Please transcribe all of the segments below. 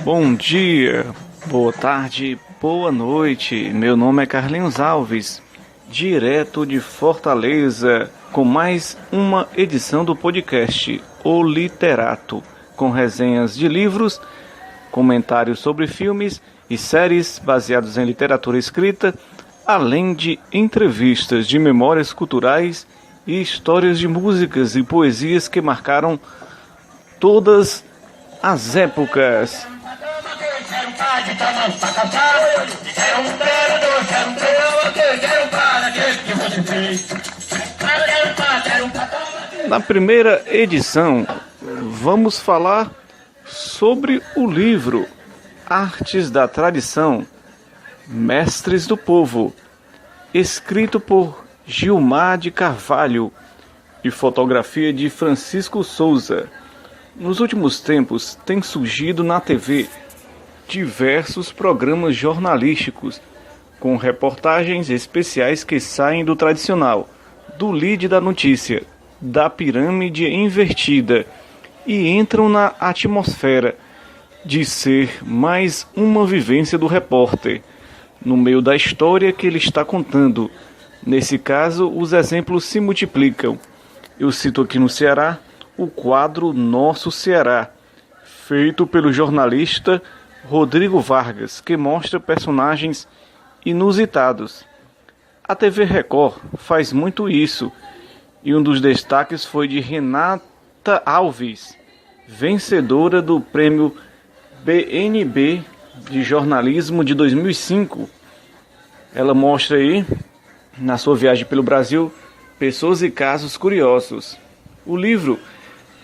Bom dia, boa tarde, boa noite. Meu nome é Carlinhos Alves, direto de Fortaleza, com mais uma edição do podcast O Literato, com resenhas de livros, comentários sobre filmes e séries baseados em literatura escrita, além de entrevistas de memórias culturais e histórias de músicas e poesias que marcaram todas as épocas. Na primeira edição, vamos falar sobre o livro Artes da Tradição, Mestres do Povo, escrito por Gilmar de Carvalho e fotografia de Francisco Souza. Nos últimos tempos, tem surgido na TV diversos programas jornalísticos com reportagens especiais que saem do tradicional, do lead da notícia, da pirâmide invertida e entram na atmosfera de ser mais uma vivência do repórter, no meio da história que ele está contando. Nesse caso, os exemplos se multiplicam. Eu cito aqui no Ceará o quadro Nosso Ceará, feito pelo jornalista Rodrigo Vargas, que mostra personagens inusitados. A TV Record faz muito isso, e um dos destaques foi de Renata Alves, vencedora do prêmio BNB de jornalismo de 2005. Ela mostra aí, na sua viagem pelo Brasil, pessoas e casos curiosos. O livro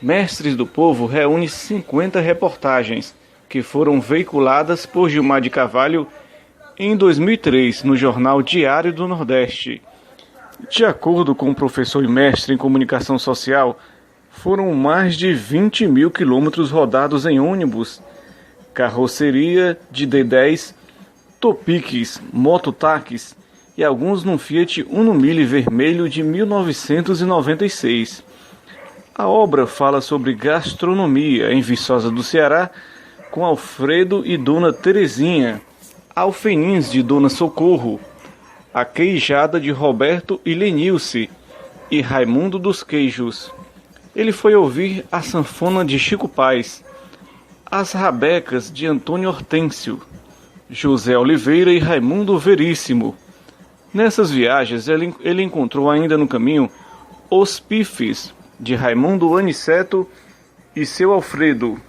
Mestres do Povo reúne 50 reportagens que foram veiculadas por Gilmar de Carvalho em 2003 no jornal Diário do Nordeste. De acordo com o professor e mestre em comunicação social, foram mais de 20 mil quilômetros rodados em ônibus, carroceria de D10, topiques, mototáxis e alguns num Fiat Uno Mille vermelho de 1996. A obra fala sobre gastronomia em Viçosa do Ceará, com Alfredo e Dona Terezinha, alfenins de Dona Socorro, a queijada de Roberto e Lenilce e Raimundo dos Queijos. Ele foi ouvir a sanfona de Chico Paz, as rabecas de Antônio Hortêncio, José Oliveira e Raimundo Veríssimo. Nessas viagens ele encontrou ainda no caminho os pifes de Raimundo Aniceto e seu Alfredo.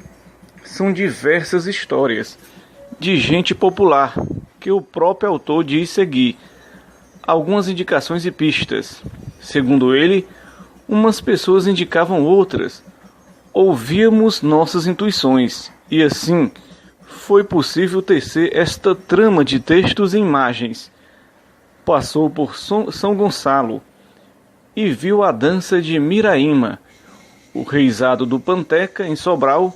São diversas histórias de gente popular que o próprio autor diz seguir. Algumas indicações e pistas. Segundo ele, umas pessoas indicavam outras. Ouvíamos nossas intuições e assim foi possível tecer esta trama de textos e imagens. Passou por São Gonçalo e viu a dança de Miraíma, o reisado do Panteca em Sobral,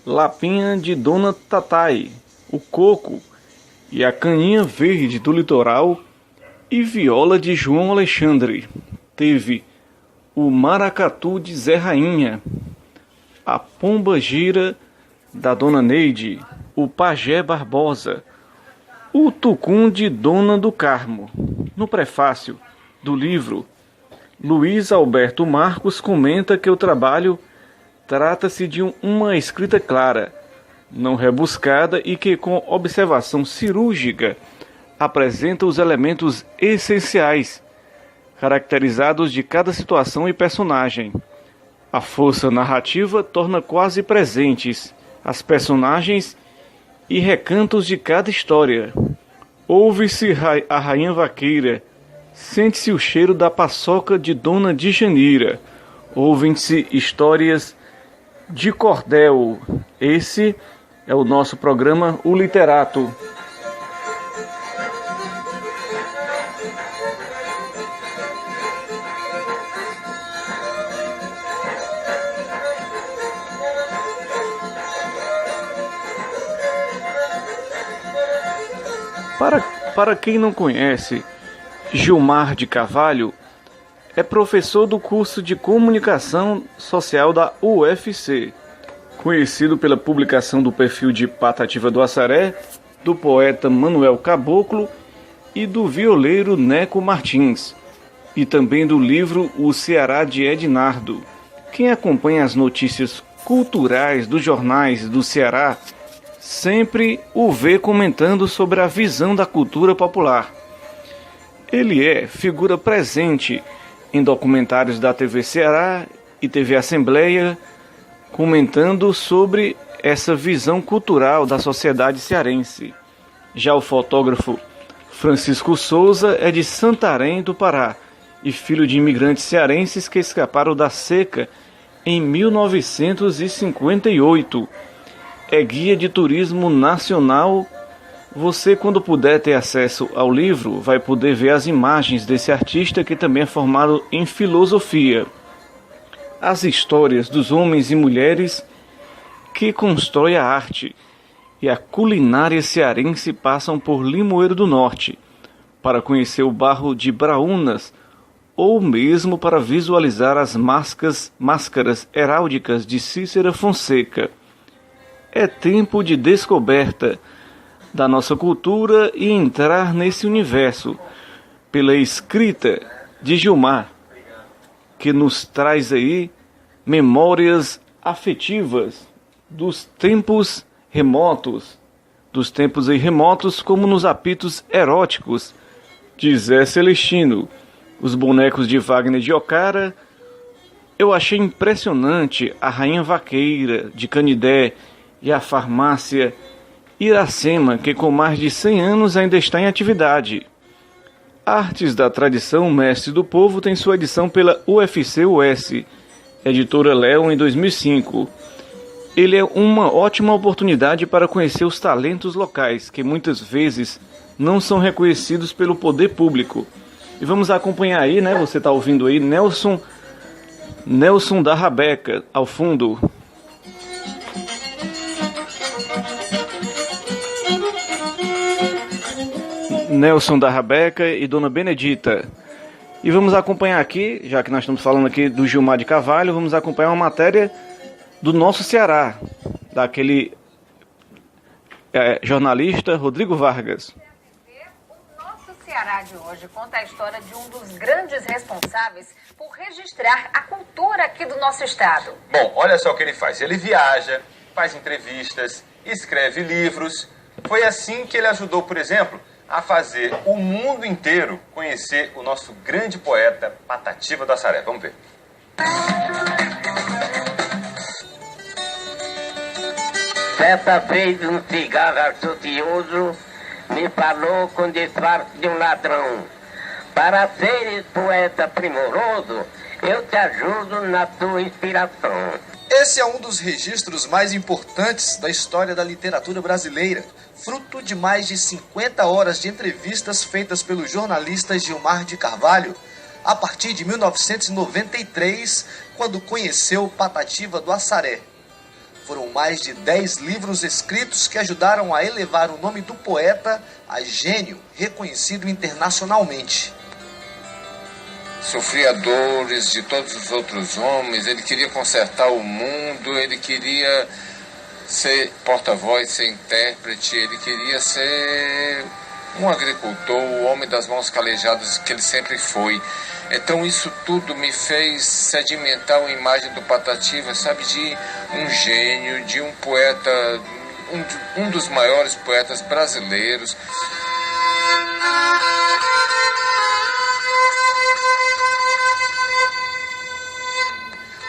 Lapinha de Dona Tatai, o Coco e a Caninha Verde do Litoral e Viola de João Alexandre. Teve o Maracatu de Zé Rainha, a Pomba Gira da Dona Neide, o Pajé Barbosa, o Tucum de Dona do Carmo. No prefácio do livro, Luiz Alberto Marcos comenta que o trabalho trata-se de uma escrita clara, não rebuscada e que, com observação cirúrgica, apresenta os elementos essenciais, caracterizados de cada situação e personagem. A força narrativa torna quase presentes as personagens e recantos de cada história. Ouve-se a rainha vaqueira, sente-se o cheiro da paçoca de Dona Djanira, ouvem-se histórias de cordel. Esse é o nosso programa O Literato. Para quem não conhece, Gilmar de Carvalho é professor do curso de Comunicação Social da UFC, conhecido pela publicação do perfil de Patativa do Assaré, do poeta Manuel Caboclo e do violeiro Neco Martins, e também do livro O Ceará de Ednardo. Quem acompanha as notícias culturais dos jornais do Ceará sempre o vê comentando sobre a visão da cultura popular. Ele é figura presente em documentários da TV Ceará e TV Assembleia, comentando sobre essa visão cultural da sociedade cearense. Já o fotógrafo Francisco Souza é de Santarém do Pará e filho de imigrantes cearenses que escaparam da seca em 1958. É guia de turismo nacional. Você, quando puder ter acesso ao livro, vai poder ver as imagens desse artista que também é formado em filosofia. As histórias dos homens e mulheres que constroem a arte e a culinária cearense passam por Limoeiro do Norte, para conhecer o barro de Braúnas, ou mesmo para visualizar as máscaras heráldicas de Cícera Fonseca. É tempo de descoberta da nossa cultura e entrar nesse universo pela escrita de Gilmar, que nos traz aí memórias afetivas dos tempos remotos, como nos apitos eróticos de Zé Celestino, os bonecos de Wagner de Ocara. Eu achei impressionante a Rainha Vaqueira de Canidé e a farmácia Iracema, que com mais de 100 anos ainda está em atividade. Artes da Tradição, Mestre do Povo tem sua edição pela UFC-US, editora Léon, em 2005. Ele é uma ótima oportunidade para conhecer os talentos locais, que muitas vezes não são reconhecidos pelo poder público. E vamos acompanhar aí, né? Você está ouvindo aí Nelson da Rabeca, ao fundo. Nelson da Rabeca e Dona Benedita. E vamos acompanhar aqui, já que nós estamos falando aqui do Gilmar de Carvalho, vamos acompanhar uma matéria do nosso Ceará, daquele jornalista Rodrigo Vargas. O nosso Ceará de hoje conta a história de um dos grandes responsáveis por registrar a cultura aqui do nosso estado. Bom, olha só o que ele faz. Ele viaja, faz entrevistas, escreve livros. Foi assim que ele ajudou, por exemplo, a fazer o mundo inteiro conhecer o nosso grande poeta Patativa do Assaré. Vamos ver. Certa vez um cigarro astucioso me falou com disfarce de um ladrão. Para seres poeta primoroso, eu te ajudo na tua inspiração. Esse é um dos registros mais importantes da história da literatura brasileira, fruto de mais de 50 horas de entrevistas feitas pelo jornalista Gilmar de Carvalho, a partir de 1993, quando conheceu Patativa do Assaré. Foram mais de 10 livros escritos que ajudaram a elevar o nome do poeta a gênio reconhecido internacionalmente. Sofria dores de todos os outros homens, ele queria consertar o mundo, ele queria ser porta-voz, ser intérprete, ele queria ser um agricultor, o homem das mãos calejadas que ele sempre foi. Então isso tudo me fez sedimentar uma imagem do Patativa, sabe, de um gênio, de um poeta, um dos maiores poetas brasileiros.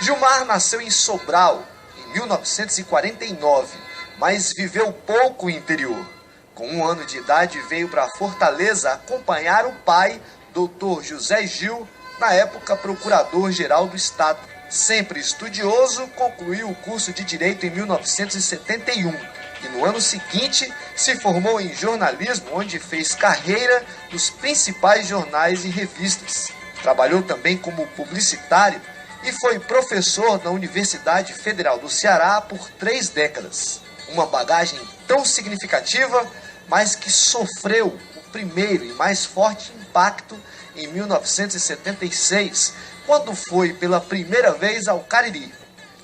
Gilmar nasceu em Sobral, em 1949, mas viveu pouco o interior. Com 1 ano de idade, veio para Fortaleza acompanhar o pai, Dr. José Gil, na época procurador-geral do Estado. Sempre estudioso, concluiu o curso de Direito em 1971 e no ano seguinte se formou em jornalismo, onde fez carreira nos principais jornais e revistas. Trabalhou também como publicitário e foi professor na Universidade Federal do Ceará por 3 décadas. Uma bagagem tão significativa, mas que sofreu o primeiro e mais forte impacto em 1976, quando foi pela primeira vez ao Cariri.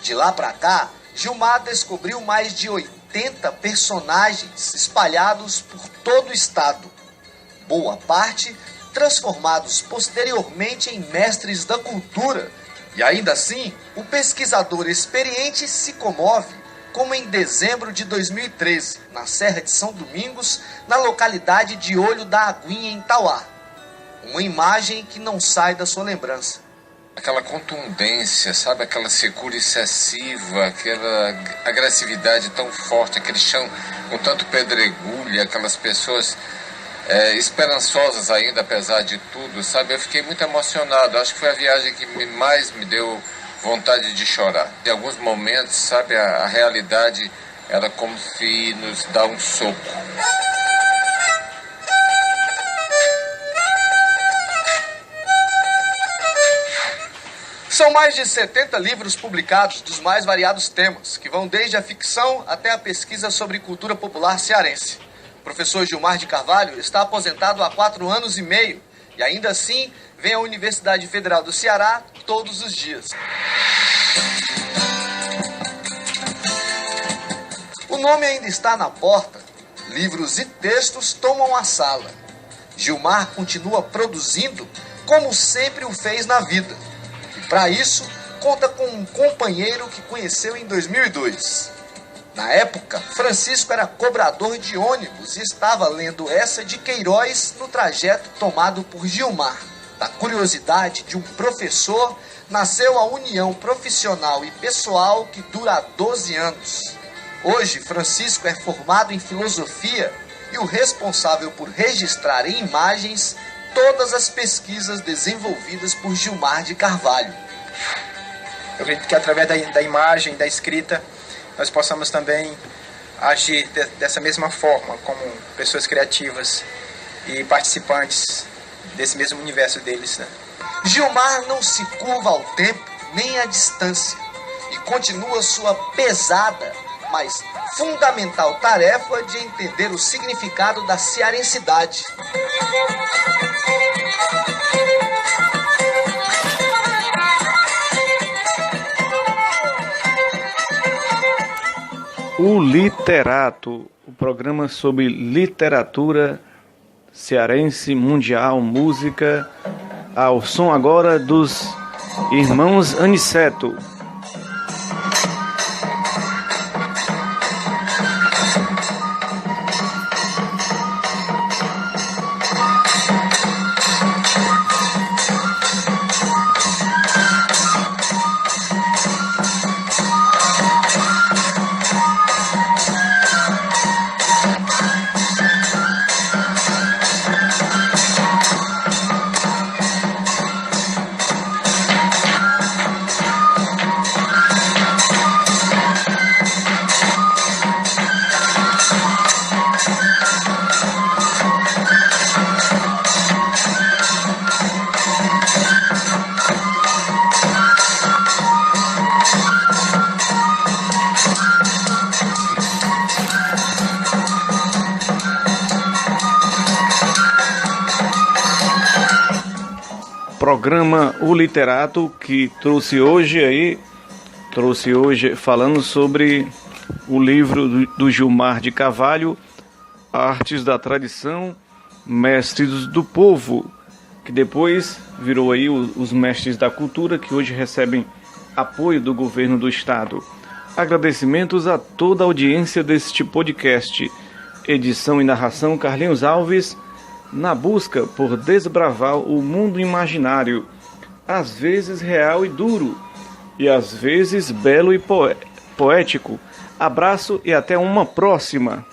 De lá para cá, Gilmar descobriu mais de 80 personagens espalhados por todo o estado. Boa parte transformados posteriormente em mestres da cultura. E ainda assim, o pesquisador experiente se comove, como em dezembro de 2013, na Serra de São Domingos, na localidade de Olho da Aguinha, em Tauá. Uma imagem que não sai da sua lembrança. Aquela contundência, sabe? Aquela secura excessiva, aquela agressividade tão forte, aquele chão com tanto pedregulho, aquelas pessoas esperançosas ainda, apesar de tudo, sabe? Eu fiquei muito emocionado. Acho que foi a viagem que mais me deu vontade de chorar. Em alguns momentos, sabe? A realidade era como se nos dá um soco. São mais de 70 livros publicados dos mais variados temas, que vão desde a ficção até a pesquisa sobre cultura popular cearense. O professor Gilmar de Carvalho está aposentado há 4 anos e meio e ainda assim vem à Universidade Federal do Ceará todos os dias. O nome ainda está na porta. Livros e textos tomam a sala. Gilmar continua produzindo como sempre o fez na vida. E para isso, conta com um companheiro que conheceu em 2002. Na época, Francisco era cobrador de ônibus e estava lendo essa de Queiroz no trajeto tomado por Gilmar. Da curiosidade de um professor, nasceu a união profissional e pessoal que dura há 12 anos. Hoje, Francisco é formado em filosofia e o responsável por registrar em imagens todas as pesquisas desenvolvidas por Gilmar de Carvalho. Eu acredito que através da imagem, da escrita, nós possamos também agir dessa mesma forma, como pessoas criativas e participantes desse mesmo universo deles, né? Gilmar não se curva ao tempo nem à distância e continua sua pesada, mas fundamental tarefa de entender o significado da cearensidade. O Literato, o programa sobre literatura cearense, mundial, música, ao som agora dos irmãos Aniceto. Programa O Literato, que trouxe hoje falando sobre o livro do Gilmar de Carvalho, Artes da Tradição, Mestres do Povo, que depois virou aí os Mestres da Cultura, que hoje recebem apoio do governo do estado. Agradecimentos a toda a audiência deste podcast. Edição e narração Carlinhos Alves, na busca por desbravar o mundo imaginário, às vezes real e duro, e às vezes belo e poético. Abraço e até uma próxima!